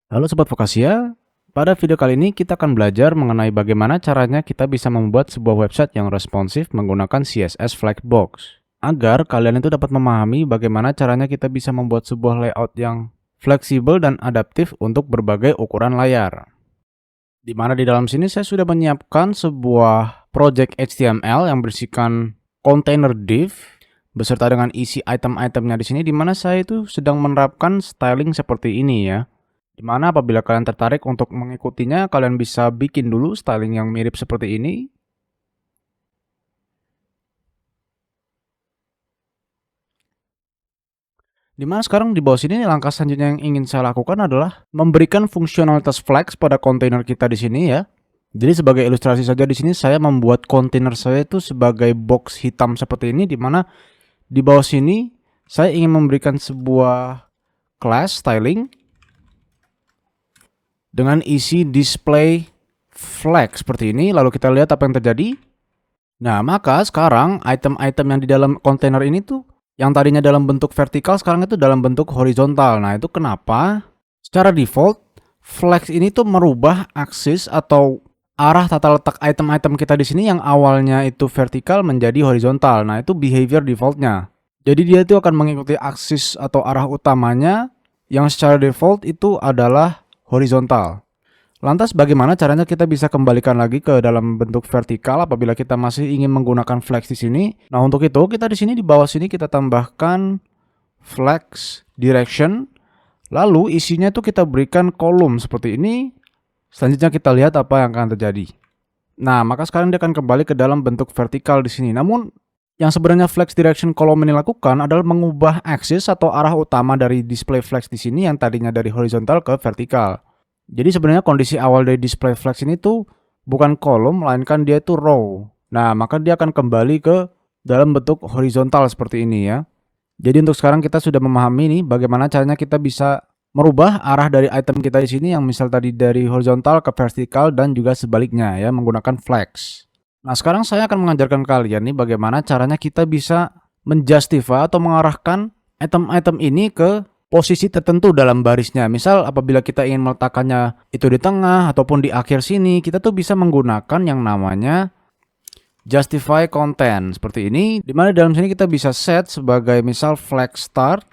Halo Sobat Vokasia, pada video kali ini kita akan belajar mengenai bagaimana caranya kita bisa membuat sebuah website yang responsif menggunakan CSS Flexbox. Agar kalian itu dapat memahami bagaimana caranya kita bisa membuat sebuah layout yang fleksibel dan adaptif untuk berbagai ukuran layar. Di mana di dalam sini saya sudah menyiapkan sebuah project HTML yang berisikan container div beserta dengan isi item-itemnya di sini, di mana saya itu sedang menerapkan styling seperti ini ya. Dimana apabila kalian tertarik untuk mengikutinya, kalian bisa bikin dulu styling yang mirip seperti ini. Dimana sekarang di bawah sini langkah selanjutnya yang ingin saya lakukan adalah memberikan fungsionalitas flex pada kontainer kita di sini ya. Jadi sebagai ilustrasi saja di sini saya membuat kontainer saya itu sebagai box hitam seperti ini, dimana di bawah sini saya ingin memberikan sebuah class styling dengan isi display flag seperti ini. Lalu kita lihat apa yang terjadi. Nah, maka sekarang item-item yang di dalam kontainer ini tuh yang tadinya dalam bentuk vertikal sekarang itu dalam bentuk horizontal. Nah, itu kenapa? Secara default, flex ini tuh merubah aksis atau arah tata letak item-item kita di sini yang awalnya itu vertikal menjadi horizontal. Nah, itu behavior defaultnya. Jadi dia itu akan mengikuti aksis atau arah utamanya yang secara default itu adalah horizontal. Lantas bagaimana caranya kita bisa kembalikan lagi ke dalam bentuk vertikal apabila kita masih ingin menggunakan flex di sini? Nah, untuk itu kita di sini di bawah sini kita tambahkan flex direction. Lalu isinya itu kita berikan kolom seperti ini. Selanjutnya kita lihat apa yang akan terjadi. Nah, maka sekarang dia akan kembali ke dalam bentuk vertikal di sini. Namun yang sebenarnya flex direction kolom ini lakukan adalah mengubah aksis atau arah utama dari display flex di sini yang tadinya dari horizontal ke vertikal. Jadi sebenarnya kondisi awal dari display flex ini tuh bukan kolom, melainkan dia itu row. Nah, maka dia akan kembali ke dalam bentuk horizontal seperti ini ya. Jadi untuk sekarang kita sudah memahami nih bagaimana caranya kita bisa merubah arah dari item kita di sini yang misal tadi dari horizontal ke vertikal dan juga sebaliknya ya menggunakan flex. Nah, sekarang saya akan mengajarkan kalian nih bagaimana caranya kita bisa menjustify atau mengarahkan item-item ini ke posisi tertentu dalam barisnya. Misal apabila kita ingin meletakkannya itu di tengah ataupun di akhir sini, kita tuh bisa menggunakan yang namanya justify content seperti ini, di mana dalam sini kita bisa set sebagai misal flag start.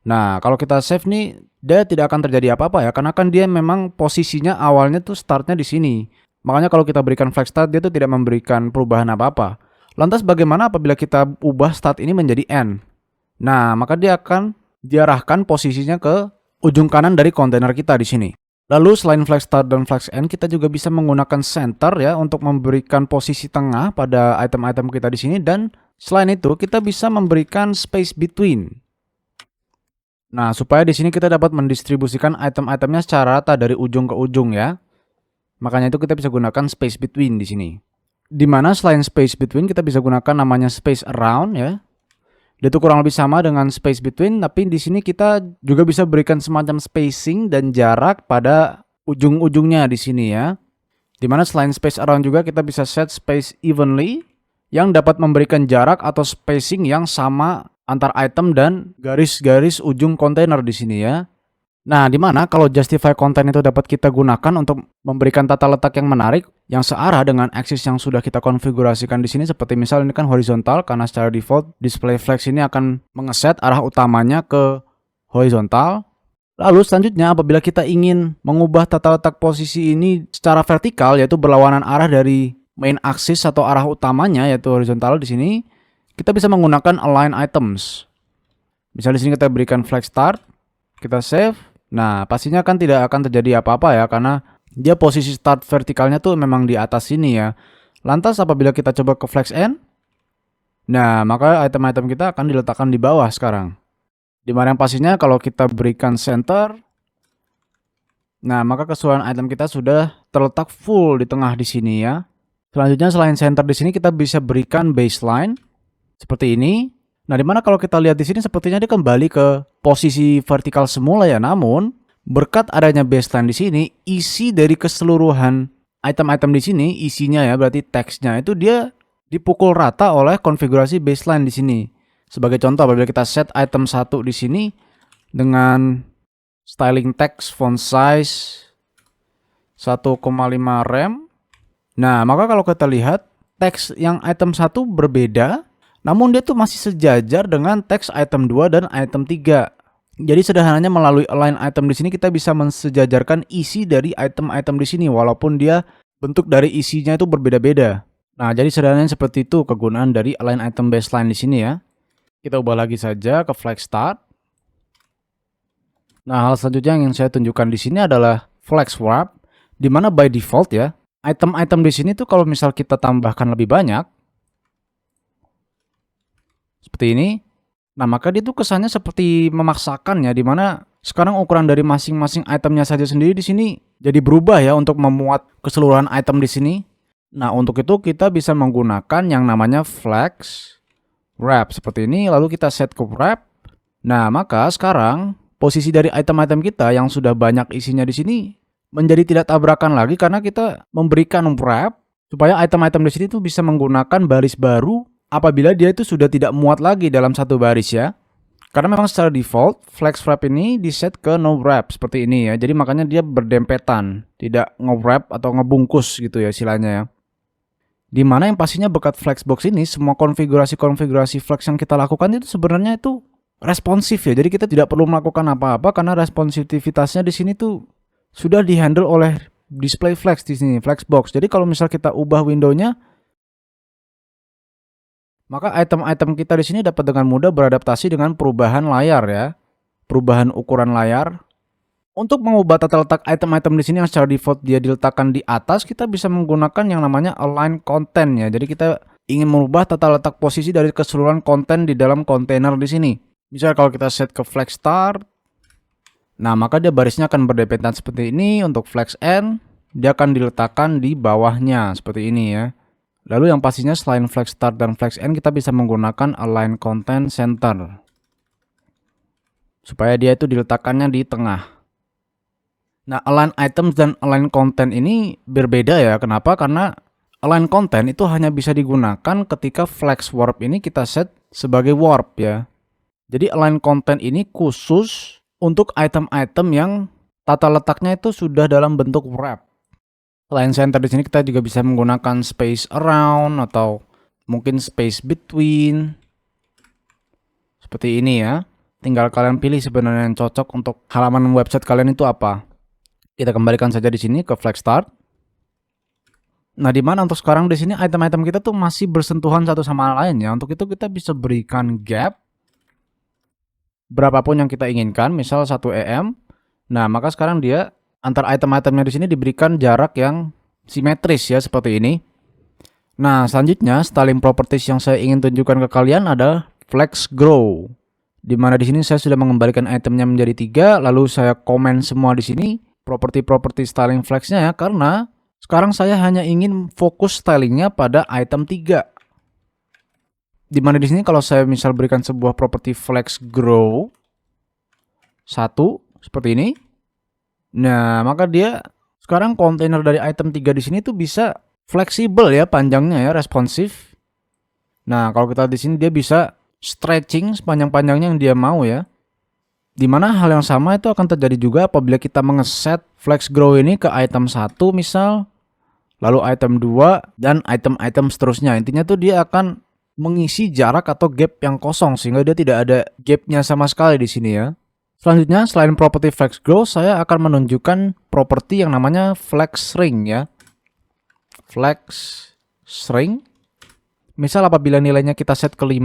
Nah, kalau kita save nih, dia tidak akan terjadi apa-apa ya, karena kan dia memang posisinya awalnya tuh startnya di sini. Makanya kalau kita berikan flag start, dia tuh tidak memberikan perubahan apa-apa. Lantas bagaimana apabila kita ubah start ini menjadi end? Nah, maka dia akan diarahkan posisinya ke ujung kanan dari kontainer kita di sini. Lalu selain flag start dan flag end, kita juga bisa menggunakan center ya untuk memberikan posisi tengah pada item-item kita di sini, dan selain itu kita bisa memberikan space between. Nah, supaya di sini kita dapat mendistribusikan item-itemnya secara rata dari ujung ke ujung ya. Makanya itu kita bisa gunakan space between di sini. Dimana selain space between kita bisa gunakan namanya space around ya. Dia itu kurang lebih sama dengan space between, tapi di sini kita juga bisa berikan semacam spacing dan jarak pada ujung-ujungnya di sini ya. Dimana selain space around juga kita bisa set space evenly yang dapat memberikan jarak atau spacing yang sama antar item dan garis-garis ujung kontainer di sini ya. Nah, dimana kalau justify content itu dapat kita gunakan untuk memberikan tata letak yang menarik yang searah dengan aksis yang sudah kita konfigurasikan di sini, seperti misal ini kan horizontal karena secara default display flex ini akan mengeset arah utamanya ke horizontal. Lalu selanjutnya apabila kita ingin mengubah tata letak posisi ini secara vertikal, yaitu berlawanan arah dari main axis atau arah utamanya yaitu horizontal di sini, kita bisa menggunakan align items. Misal di sini kita berikan flag start, kita save. Nah, pastinya kan tidak akan terjadi apa-apa ya, karena dia posisi start vertikalnya tuh memang di atas sini ya. Lantas apabila kita coba ke flex end, nah maka item-item kita akan diletakkan di bawah sekarang. Dimana yang pastinya kalau kita berikan center, nah maka keseluruhan item kita sudah terletak full di tengah di sini ya. Selanjutnya selain center di sini kita bisa berikan baseline seperti ini. Nah, dimana kalau kita lihat di sini sepertinya dia kembali ke posisi vertikal semula ya. Namun berkat adanya baseline di sini, isi dari keseluruhan item-item di sini, isinya ya berarti teksnya itu dia dipukul rata oleh konfigurasi baseline di sini. Sebagai contoh, apabila kita set item 1 di sini dengan styling text font size 1,5 rem. Nah, maka kalau kita lihat teks yang item 1 berbeda, namun dia tuh masih sejajar dengan teks item 2 dan item 3. Jadi sederhananya melalui align item di sini kita bisa mensejajarkan isi dari item-item di sini walaupun dia bentuk dari isinya itu berbeda-beda. Nah, jadi sederhananya seperti itu kegunaan dari align item baseline di sini ya. Kita ubah lagi saja ke flag start. Nah, hal selanjutnya yang ingin saya tunjukkan di sini adalah flag swap, di mana by default ya, item-item di sini tuh kalau misal kita tambahkan lebih banyak, seperti ini, nah maka dia tuh kesannya seperti memaksakan ya, dimana sekarang ukuran dari masing-masing itemnya saja sendiri di sini jadi berubah ya untuk memuat keseluruhan item di sini. Nah untuk itu kita bisa menggunakan yang namanya flex wrap seperti ini, lalu kita set ke wrap. Nah maka sekarang posisi dari item-item kita yang sudah banyak isinya di sini menjadi tidak tabrakan lagi karena kita memberikan wrap supaya item-item di sini tuh bisa menggunakan baris baru apabila dia itu sudah tidak muat lagi dalam satu baris ya. Karena memang secara default flex wrap ini di set ke no wrap seperti ini ya. Jadi makanya dia berdempetan, tidak nge-wrap atau ngebungkus gitu ya istilahnya ya. Dimana yang pastinya berkat flexbox ini semua konfigurasi-konfigurasi flex yang kita lakukan itu sebenarnya itu responsif ya. Jadi kita tidak perlu melakukan apa-apa karena responsivitasnya di sini tuh sudah dihandle oleh display flex di sini, flexbox. Jadi kalau misal kita ubah windownya, maka item-item kita di sini dapat dengan mudah beradaptasi dengan perubahan layar ya, perubahan ukuran layar. Untuk mengubah tata letak item-item di sini yang secara default dia diletakkan di atas, kita bisa menggunakan yang namanya align content ya. Jadi kita ingin merubah tata letak posisi dari keseluruhan konten di dalam kontainer di sini. Misal kalau kita set ke flex start, nah maka dia barisnya akan berdempetan seperti ini. Untuk flex end, dia akan diletakkan di bawahnya seperti ini ya. Lalu yang pastinya selain flex start dan flex end, kita bisa menggunakan align content center supaya dia itu diletakkannya di tengah. Nah, align items dan align content ini berbeda ya. Kenapa? Karena align content itu hanya bisa digunakan ketika flex warp ini kita set sebagai warp ya. Jadi align content ini khusus untuk item-item yang tata letaknya itu sudah dalam bentuk wrap. Selain center di sini kita juga bisa menggunakan space around atau mungkin space between. Seperti ini ya. Tinggal kalian pilih sebenarnya yang cocok untuk halaman website kalian itu apa. Kita kembalikan saja di sini ke flex start. Nah, di mana untuk sekarang di sini item-item kita tuh masih bersentuhan satu sama lain ya. Untuk itu kita bisa berikan gap berapapun yang kita inginkan, misal 1 em. Nah, maka sekarang dia antar item-itemnya di sini diberikan jarak yang simetris ya seperti ini. Nah, selanjutnya styling properties yang saya ingin tunjukkan ke kalian adalah flex grow. Di mana di sini saya sudah mengembalikan itemnya menjadi 3, lalu saya komen semua di sini properti styling flexnya ya, karena sekarang saya hanya ingin fokus stylingnya pada item 3. Dimana di sini kalau saya misal berikan sebuah properti flex grow 1 seperti ini, nah maka dia sekarang kontainer dari item 3 di sini tuh bisa fleksibel ya panjangnya ya, responsif. Nah kalau kita di sini dia bisa stretching sepanjang-panjangnya yang dia mau ya. Dimana hal yang sama itu akan terjadi juga apabila kita mengeset flex grow ini ke item 1 misal, lalu item 2 dan item-item seterusnya. Intinya tuh dia akan mengisi jarak atau gap yang kosong sehingga dia tidak ada gapnya sama sekali di sini ya. Selanjutnya selain properti flex grow, saya akan menunjukkan properti yang namanya flex shrink ya. Flex shrink. Misal apabila nilainya kita set ke 5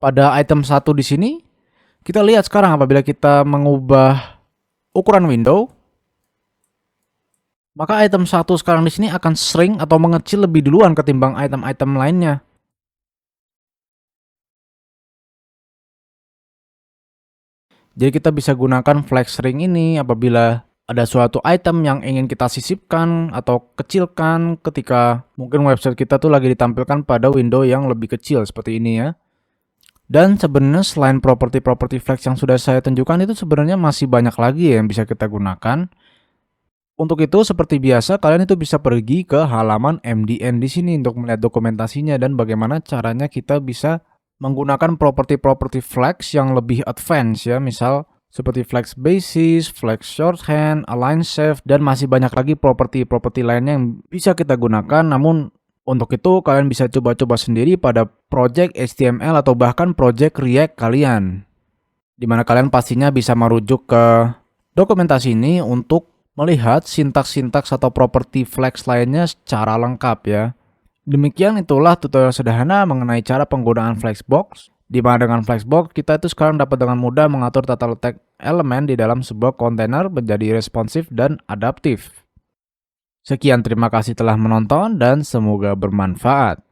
pada item 1 di sini, kita lihat sekarang apabila kita mengubah ukuran window, maka item 1 sekarang di sini akan shrink atau mengecil lebih duluan ketimbang item-item lainnya. Jadi kita bisa gunakan flex shrink ini apabila ada suatu item yang ingin kita sisipkan atau kecilkan ketika mungkin website kita tuh lagi ditampilkan pada window yang lebih kecil seperti ini ya. Dan sebenarnya selain properti flex yang sudah saya tunjukkan itu sebenarnya masih banyak lagi yang bisa kita gunakan. Untuk itu seperti biasa kalian itu bisa pergi ke halaman MDN di sini untuk melihat dokumentasinya dan bagaimana caranya kita bisa menggunakan properti flex yang lebih advance ya. Misal seperti flex basis, flex shorthand, align shape, dan masih banyak lagi properti-properti lainnya yang bisa kita gunakan. Namun untuk itu kalian bisa coba-coba sendiri pada project HTML atau bahkan project React kalian, dimana kalian pastinya bisa merujuk ke dokumentasi ini untuk melihat sintaks-sintaks atau properti flex lainnya secara lengkap ya. Demikian itulah tutorial sederhana mengenai cara penggunaan Flexbox, di mana dengan Flexbox kita itu sekarang dapat dengan mudah mengatur tata letak elemen di dalam sebuah kontainer menjadi responsif dan adaptif. Sekian, terima kasih telah menonton dan semoga bermanfaat.